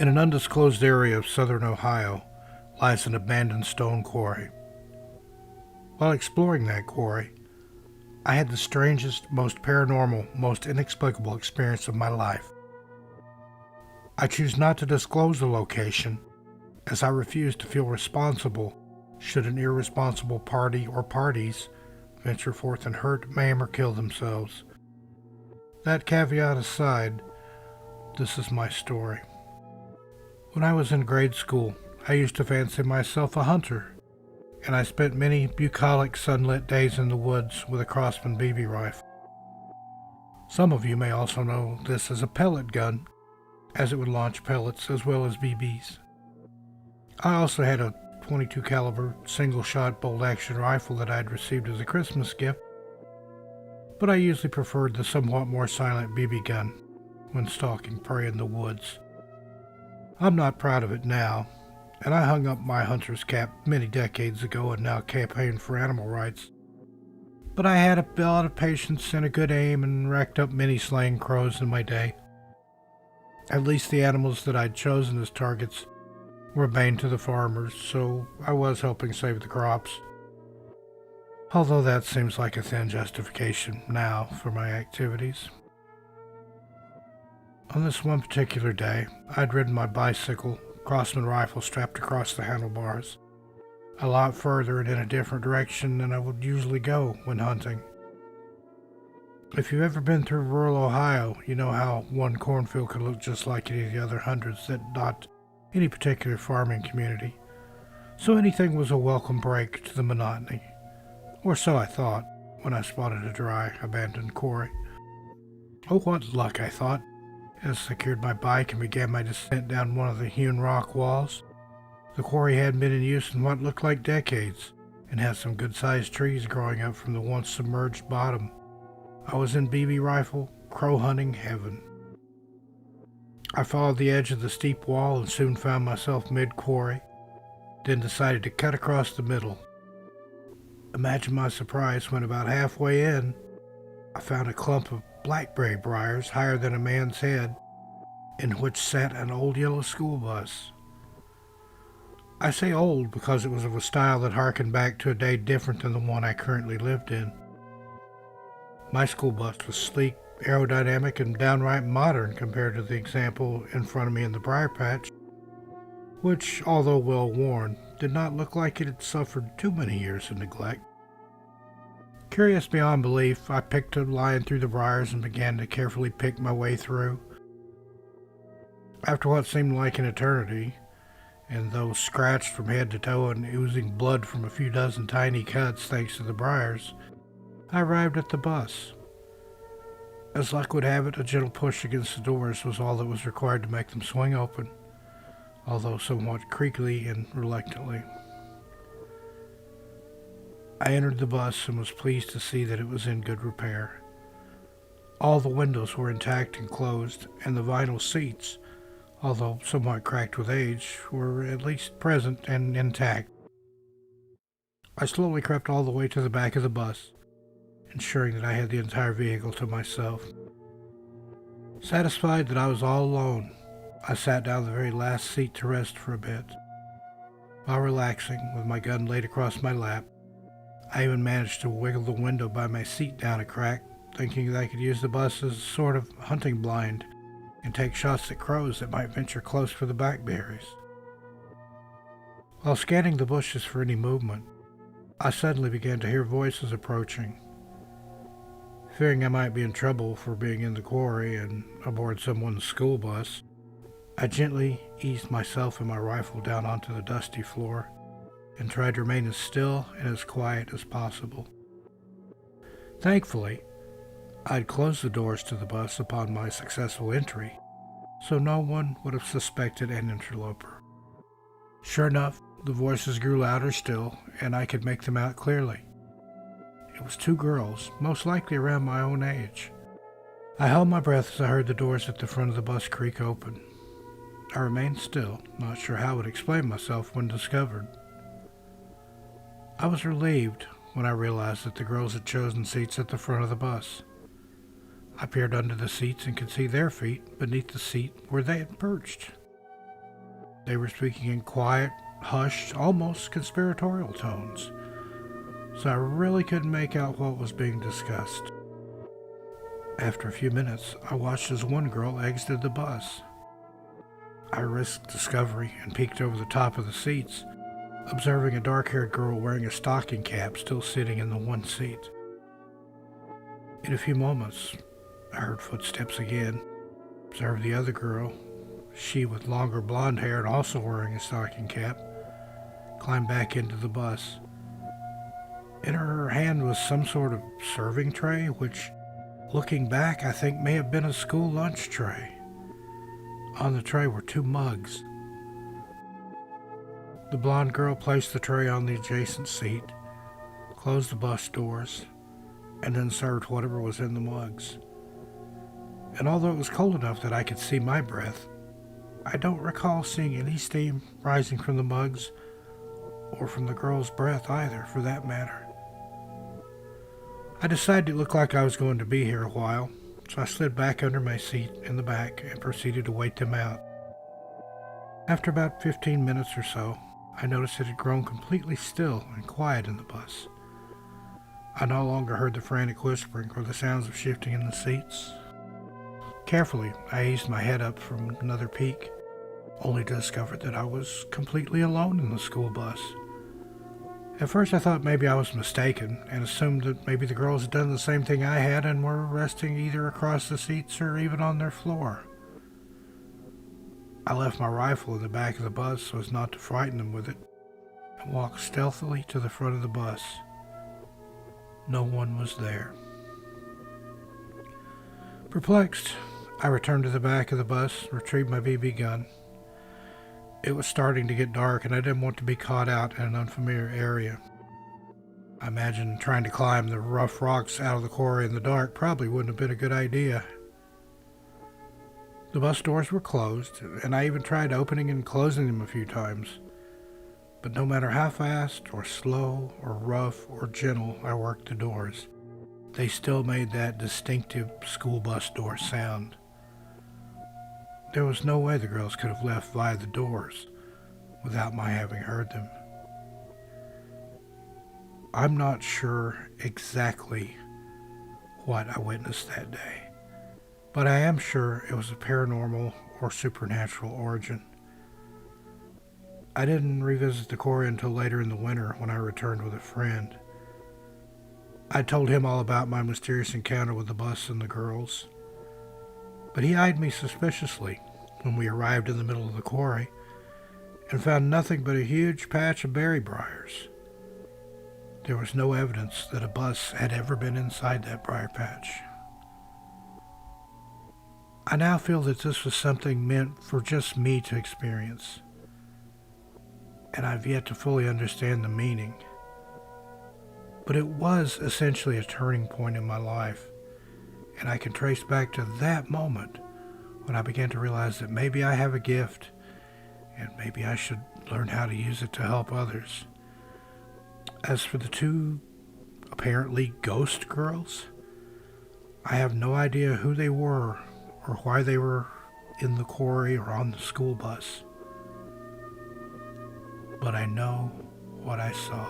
In an undisclosed area of southern Ohio lies an abandoned stone quarry. While exploring that quarry, I had the strangest, most paranormal, most inexplicable experience of my life. I choose not to disclose the location, as I refuse to feel responsible should an irresponsible party or parties venture forth and hurt, maim, or kill themselves. That caveat aside, this is my story. When I was in grade school, I used to fancy myself a hunter, and I spent many bucolic sunlit days in the woods with a Crosman BB rifle. Some of you may also know this as a pellet gun, as it would launch pellets as well as BBs. I also had a .22 caliber single-shot bolt-action rifle that I had received as a Christmas gift, but I usually preferred the somewhat more silent BB gun when stalking prey in the woods. I'm not proud of it now, and I hung up my hunter's cap many decades ago and now campaign for animal rights. But I had a lot of patience and a good aim and racked up many slain crows in my day. At least the animals that I'd chosen as targets were bane to the farmers, so I was helping save the crops. Although that seems like a thin justification now for my activities. On this one particular day, I'd ridden my bicycle, Crosman rifle strapped across the handlebars, a lot further and in a different direction than I would usually go when hunting. If you've ever been through rural Ohio, you know how one cornfield can look just like any of the other hundreds that dot any particular farming community. So anything was a welcome break to the monotony. Or so I thought when I spotted a dry, abandoned quarry. Oh, what luck, I thought, as I secured my bike and began my descent down one of the hewn rock walls. The quarry had been in use in what looked like decades, and had some good-sized trees growing up from the once submerged bottom. I was in BB rifle, crow hunting heaven. I followed the edge of the steep wall and soon found myself mid-quarry, then decided to cut across the middle. Imagine my surprise when about halfway in, I found a clump of blackberry briars higher than a man's head, in which sat an old yellow school bus. I say old because it was of a style that harkened back to a day different than the one I currently lived in. My school bus was sleek, aerodynamic, and downright modern compared to the example in front of me in the briar patch, which, although well worn, did not look like it had suffered too many years of neglect. Curious beyond belief, I picked a line through the briars and began to carefully pick my way through. After what seemed like an eternity, and though scratched from head to toe and oozing blood from a few dozen tiny cuts thanks to the briars, I arrived at the bus. As luck would have it, a gentle push against the doors was all that was required to make them swing open, although somewhat creakily and reluctantly. I entered the bus and was pleased to see that it was in good repair. All the windows were intact and closed, and the vinyl seats, although somewhat cracked with age, were at least present and intact. I slowly crept all the way to the back of the bus, ensuring that I had the entire vehicle to myself. Satisfied that I was all alone, I sat down the very last seat to rest for a bit. While relaxing, with my gun laid across my lap, I even managed to wiggle the window by my seat down a crack, thinking that I could use the bus as a sort of hunting blind and take shots at crows that might venture close for the blackberries. While scanning the bushes for any movement, I suddenly began to hear voices approaching. Fearing I might be in trouble for being in the quarry and aboard someone's school bus, I gently eased myself and my rifle down onto the dusty floor and tried to remain as still and as quiet as possible. Thankfully, I'd closed the doors to the bus upon my successful entry, so no one would have suspected an interloper. Sure enough, the voices grew louder still, and I could make them out clearly. It was two girls, most likely around my own age. I held my breath as I heard the doors at the front of the bus creak open. I remained still, not sure how I would explain myself when discovered. I was relieved when I realized that the girls had chosen seats at the front of the bus. I peered under the seats and could see their feet beneath the seat where they had perched. They were speaking in quiet, hushed, almost conspiratorial tones, so I really couldn't make out what was being discussed. After a few minutes, I watched as one girl exited the bus. I risked discovery and peeked over the top of the seats, observing a dark-haired girl wearing a stocking cap still sitting in the one seat. In a few moments, I heard footsteps again, observed the other girl, she with longer blonde hair and also wearing a stocking cap, climbed back into the bus. In her hand was some sort of serving tray, which, looking back, I think may have been a school lunch tray. On the tray were 2 mugs. The blonde girl placed the tray on the adjacent seat, closed the bus doors, and then served whatever was in the mugs. And although it was cold enough that I could see my breath, I don't recall seeing any steam rising from the mugs, or from the girl's breath either, for that matter. I decided it looked like I was going to be here a while, so I slid back under my seat in the back and proceeded to wait them out. After about 15 minutes or so, I noticed it had grown completely still and quiet in the bus. I no longer heard the frantic whispering or the sounds of shifting in the seats. Carefully, I eased my head up from another peek, only to discover that I was completely alone in the school bus. At first I thought maybe I was mistaken and assumed that maybe the girls had done the same thing I had and were resting either across the seats or even on their floor. I left my rifle in the back of the bus so as not to frighten them with it, and walked stealthily to the front of the bus. No one was there. Perplexed, I returned to the back of the bus, retrieved my BB gun. It was starting to get dark and I didn't want to be caught out in an unfamiliar area. I imagined trying to climb the rough rocks out of the quarry in the dark probably wouldn't have been a good idea. The bus doors were closed, and I even tried opening and closing them a few times. But no matter how fast or slow or rough or gentle I worked the doors, they still made that distinctive school bus door sound. There was no way the girls could have left via the doors without my having heard them. I'm not sure exactly what I witnessed that day, but I am sure it was a paranormal or supernatural origin. I didn't revisit the quarry until later in the winter when I returned with a friend. I told him all about my mysterious encounter with the bus and the girls, but he eyed me suspiciously when we arrived in the middle of the quarry and found nothing but a huge patch of berry briars. There was no evidence that a bus had ever been inside that briar patch. I now feel that this was something meant for just me to experience, and I've yet to fully understand the meaning. But it was essentially a turning point in my life, and I can trace back to that moment when I began to realize that maybe I have a gift, and maybe I should learn how to use it to help others. As for the 2 apparently ghost girls, I have no idea who they were or why they were in the quarry or on the school bus. But I know what I saw.